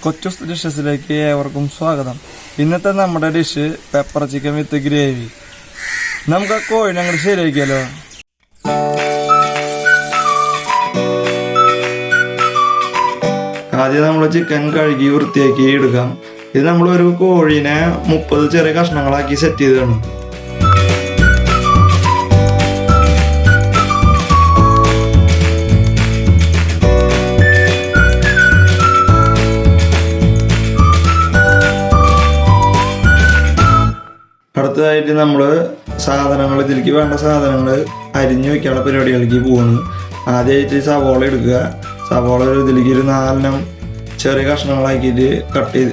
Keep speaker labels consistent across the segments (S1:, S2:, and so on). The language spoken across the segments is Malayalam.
S1: കൊച്ചു ഡിഷസിലേക്ക് ഏവർക്കും സ്വാഗതം. ഇന്നത്തെ നമ്മുടെ ഡിഷ് പെപ്പർ ചിക്കൻ വിത്ത് ഗ്രേവി. നമുക്ക് ആ കോഴിനെ അങ്ങോട്ട് ശരിയാക്കിയാലോ? ആദ്യം നമ്മൾ ചിക്കൻ കഴുകി വൃത്തിയാക്കി എടുക്കാം. ഇത് നമ്മളൊരു കോഴീനെ 30 ചെറിയ കഷ്ണങ്ങളാക്കി സെറ്റ് ചെയ്തതാണ്. അടുത്തതായിട്ട് നമ്മൾ സാധനങ്ങൾ, ഇതിലേക്ക് വേണ്ട സാധനങ്ങൾ അരിഞ്ഞു വെക്കാനുള്ള പരിപാടികളിലേക്ക് പോകുന്നു. ആദ്യമായിട്ട് സവോള എടുക്കുക. സവോള ഇതിലേക്ക് ഒരു 4 ചെറിയ കഷ്ണങ്ങളാക്കിയിട്ട് കട്ട്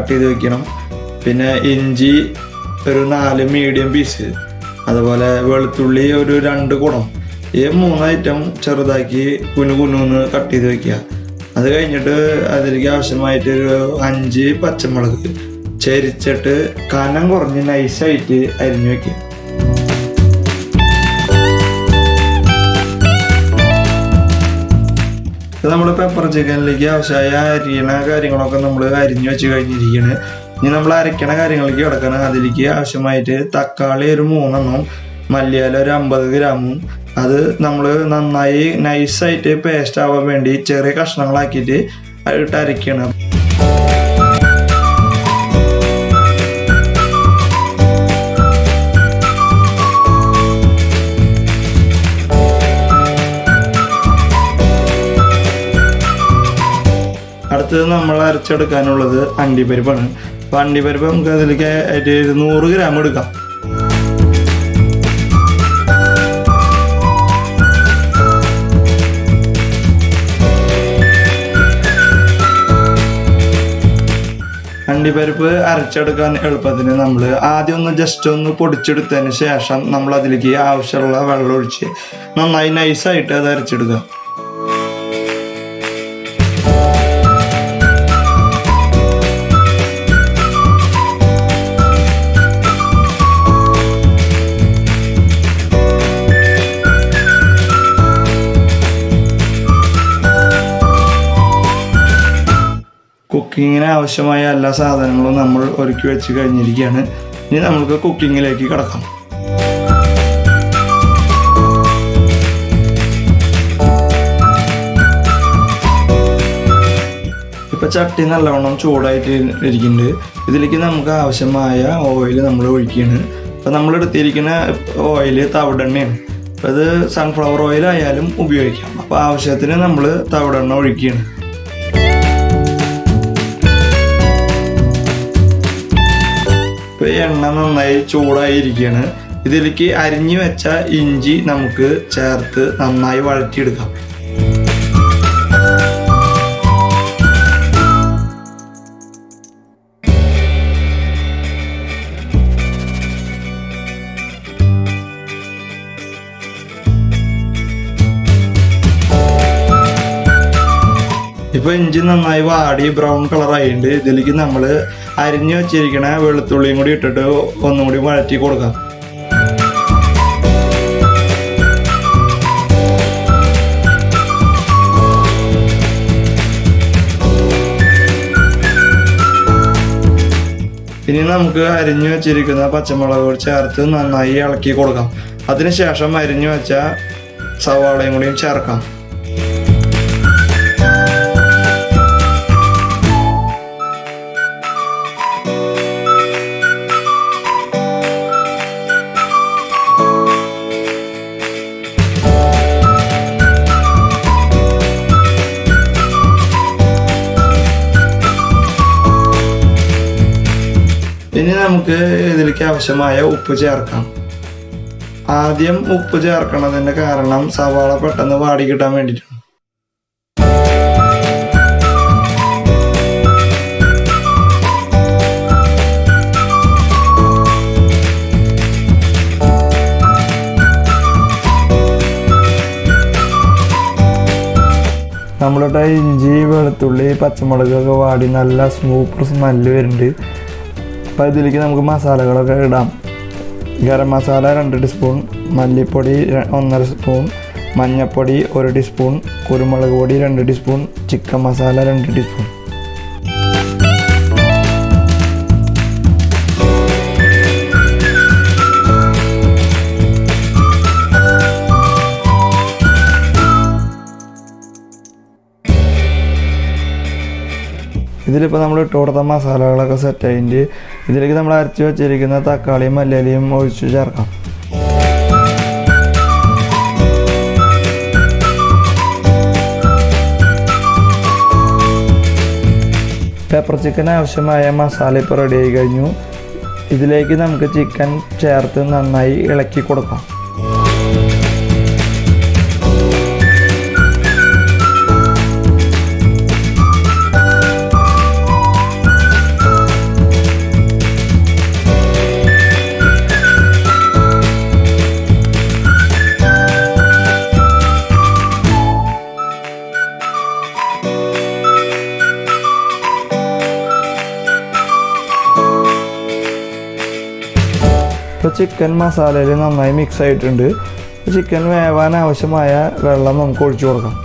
S1: ചെയ്ത് വെക്കണം. പിന്നെ ഇഞ്ചി ഒരു 4 മീഡിയം പീസ്, അതുപോലെ വെളുത്തുള്ളി ഒരു 2 കുടം. ഈ 3 ഐറ്റം ചെറുതാക്കി കുനുകുന്ന് കട്ട് ചെയ്ത് വെക്കുക. അത് കഴിഞ്ഞിട്ട് അതിലേക്ക് ആവശ്യമായിട്ട് ഒരു 5 പച്ചമുളക് ചരിച്ചിട്ട് കനം കുറഞ്ഞ് നൈസായിട്ട് അരിഞ്ഞു വെക്കുക. നമ്മൾ പെപ്പർ ചിക്കനിലേക്ക് ആവശ്യമായ അരിയണ കാര്യങ്ങളൊക്കെ നമ്മൾ അരിഞ്ഞു വെച്ച് കഴിഞ്ഞിരിക്കുകയാണ്. ഇനി നമ്മൾ അരയ്ക്കണ കാര്യങ്ങളിലേക്ക് കിടക്കണം. അതിലേക്ക് ആവശ്യമായിട്ട് തക്കാളി ഒരു 3 എണ്ണം, മല്ലിയില ഒരു 50 ഗ്രാമും, അത് നമ്മൾ നന്നായി നൈസായിട്ട് പേസ്റ്റ് ആവാൻ വേണ്ടി ചെറിയ കഷ്ണങ്ങളാക്കിയിട്ട് ഇട്ട് അരയ്ക്കണം. അടുത്തത് നമ്മൾ അരച്ചെടുക്കാനുള്ളത് അണ്ടിപ്പരിപ്പാണ്. അപ്പോൾ അണ്ടിപ്പരിപ്പ് നമുക്ക് അതിലേക്ക് 100 ഗ്രാം എടുക്കാം. അണ്ടിപ്പരിപ്പ് അരച്ചെടുക്കാൻ എളുപ്പത്തിന് നമ്മൾ ആദ്യം ജസ്റ്റ് ഒന്ന് പൊടിച്ചെടുത്തതിന് ശേഷം നമ്മൾ അതിലേക്ക് ആവശ്യമുള്ള വെള്ളം ഒഴിച്ച് നന്നായി നൈസായിട്ട് അത് അരച്ചെടുക്കുക. കുക്കിങ്ങിന് ആവശ്യമായ എല്ലാ സാധനങ്ങളും നമ്മൾ ഒരുക്കി വെച്ച് കഴിഞ്ഞിരിക്കുകയാണ്. ഇനി നമുക്ക് കുക്കിങ്ങിലേക്ക് കിടക്കാം. ഇപ്പം ചട്ടി നല്ലവണ്ണം ചൂടായിട്ട് ഇരിക്കുന്നുണ്ട്. ഇതിലേക്ക് നമുക്ക് ആവശ്യമായ ഓയിൽ നമ്മൾ ഒഴിക്കുകയാണ്. അപ്പം നമ്മൾ എടുത്തിരിക്കുന്ന ഓയിൽ തവിടെണ്ണയാണ്. അപ്പം അത് സൺഫ്ലവർ ഓയിൽ ആയാലും ഉപയോഗിക്കാം. അപ്പോൾ ആവശ്യത്തിന് നമ്മൾ തവിടെണ്ണ ഒഴിക്കുകയാണ്. ഇപ്പോൾ എണ്ണ നന്നായി ചൂടായിരിക്കുകയാണ്. ഇതിലേക്ക് അരിഞ്ഞു വെച്ച ഇഞ്ചി നമുക്ക് ചേർത്ത് നന്നായി വഴറ്റിയെടുക്കാം. ഇപ്പോൾ ഇഞ്ചി നന്നായി വാടി ബ്രൗൺ കളറായിട്ടുണ്ട്. ഇതിലേക്ക് നമ്മൾ അരിഞ്ഞു വെച്ചിരിക്കണ വെളുത്തുള്ളിയും കൂടി ഇട്ടിട്ട് ഒന്നും കൂടി വഴറ്റി കൊടുക്കാം. ഇനി നമുക്ക് അരിഞ്ഞു വെച്ചിരിക്കുന്ന പച്ചമുളക് ചേർത്ത് നന്നായി ഇളക്കി കൊടുക്കാം. അതിനുശേഷം അരിഞ്ഞു വെച്ച സവാളയും കൂടിയും ചേർക്കാം. ഇനി നമുക്ക് ഇതിലേക്ക് ആവശ്യമായ ഉപ്പ് ചേർക്കാം. ആദ്യം ഉപ്പ് ചേർക്കണതിൻ്റെ കാരണം സവാള പെട്ടെന്ന് വാടി കിട്ടാൻ വേണ്ടിയിട്ടാണ്. നമ്മളുടെ ഇഞ്ചി, വെളുത്തുള്ളി, പച്ചമുളകൊക്കെ വാടി നല്ല സൂപ്പർ സ്മെല്ല് വരുന്നുണ്ട്. അപ്പോൾ ഇതിലേക്ക് നമുക്ക് മസാലകളൊക്കെ ഇടാം. ഗരം മസാല 2 ടീസ്പൂൺ, മല്ലിപ്പൊടി 1.5 സ്പൂൺ, മഞ്ഞൾപ്പൊടി 1 ടീസ്പൂൺ, കുരുമുളക് പൊടി 2 ടീസ്പൂൺ, ചിക്കൻ മസാല 2 ടീസ്പൂൺ. ഇതിലിപ്പോൾ നമ്മൾ ഇട്ട് കൊടുത്ത മസാലകളൊക്കെ സെറ്റായിട്ട് ഇതിലേക്ക് നമ്മൾ അരച്ച് വെച്ചിരിക്കുന്ന തക്കാളിയും മല്ലിയിലയും ഒഴിച്ച് ചേർക്കാം. പെപ്പർ ചിക്കൻ ആവശ്യമായ മസാല ഇപ്പോൾ റെഡി ആയി കഴിഞ്ഞു. ഇതിലേക്ക് നമുക്ക് ചിക്കൻ ചേർത്ത് നന്നായി ഇളക്കി കൊടുക്കാം. ഇപ്പോൾ ചിക്കൻ മസാലയിൽ നന്നായി മിക്സ് ആയിട്ടുണ്ട്. ചിക്കൻ വേവാൻ ആവശ്യമായ വെള്ളം നമുക്ക് ഒഴിച്ചു കൊടുക്കാം.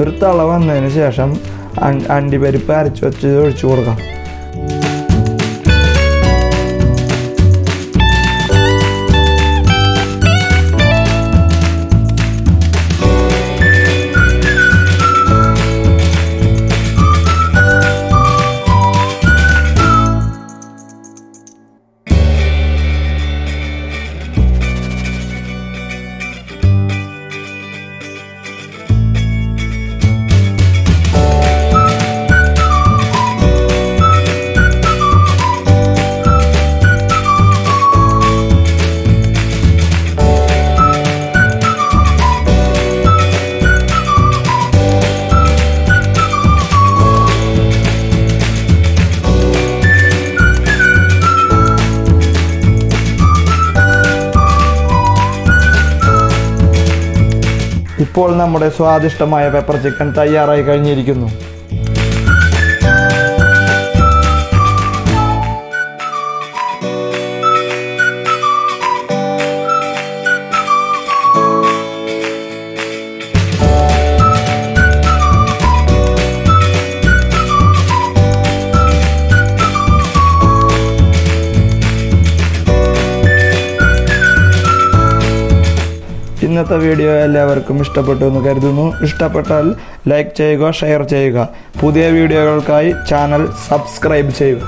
S1: ഒരു തള വന്നതിന് ശേഷം അണ്ടിപ്പരിപ്പ് അരച്ച് വെച്ച് ഒഴിച്ചു കൊടുക്കാം. ഇപ്പോൾ നമ്മുടെ സ്വാദിഷ്ടമായ പെപ്പർ ചിക്കൻ തയ്യാറായി കഴിഞ്ഞിരിക്കുന്നു. ഇന്നത്തെ വീഡിയോ എല്ലാവർക്കും ഇഷ്ടപ്പെട്ടു എന്ന് കരുതുന്നു. ഇഷ്ടപ്പെട്ടാൽ ലൈക്ക് ചെയ്യുക, ഷെയർ ചെയ്യുക. പുതിയ വീഡിയോകൾക്കായി ചാനൽ സബ്സ്ക്രൈബ് ചെയ്യുക.